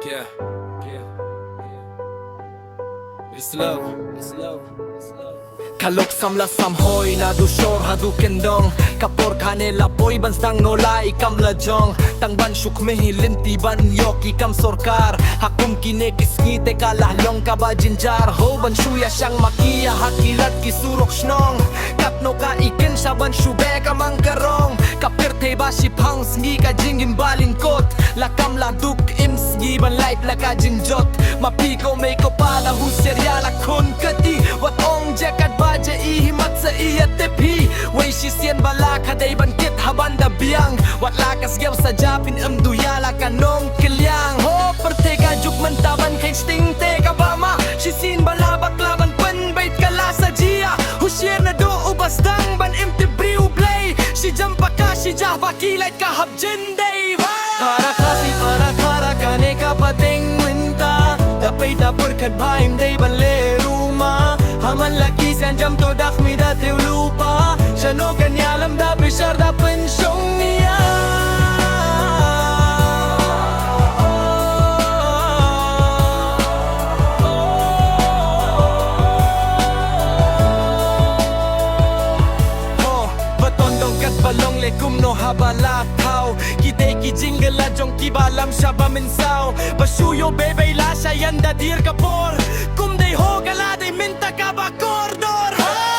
Yeah, yeah, it's love, it's love, it's love. Kalok samla samhoy na du shor hadu kendong kapor kanela boy bansang nola ikam lajong tangban shuk mehilin tiban yok ikam sorkar hakum kine kiskite kalahlong kabajinjar ho ban shuya siyang makiya hakilat kisurok shnong kapno ka ikin saban shube kamang karong kapirte ba shipang sngi ka jingim balingkot lakam laduk ims giban life laka jinjot mapiko may ko pala huserya lakon kati watong jakat baja ihimat sa iya tepi way shisien bala kaday bankit haban da biang wat lakas gyam sa japin duyala kanong kilyang ho perte ka juk mantaban kay sting te kabama shisin bala baklaban pen bait kala sa jia husier na do ubastang ban empty brew play si jampa ka si java kilait ka habjen day para kasi para kane ka pating winta dapay dapur kat baim day ban le ruma haman laki san jam to dak mi da te lupa shano kanyalam da bishar da pensyong niya balong le kumno habala tao kite ki jingle la jong ki balam shaba minsao basuyo bebe la shayan da dir kapor kum dei ho gala dei minta ka ba kordor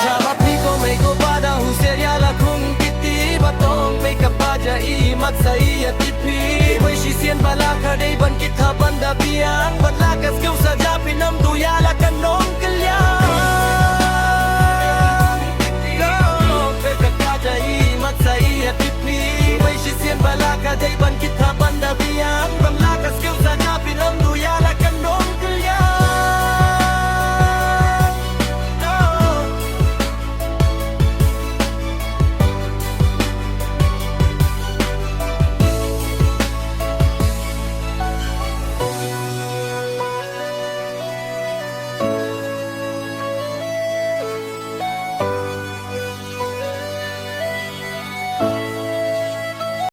shaba piko me ko bada huseria la kung kiti batong me ka baja I mat sa iya tipi boy shisien bala ka dei ban kita banda biang ban lakas kau sa japinam duyala kanong kalyang sa iya tipi way shisien bala ka day ban kita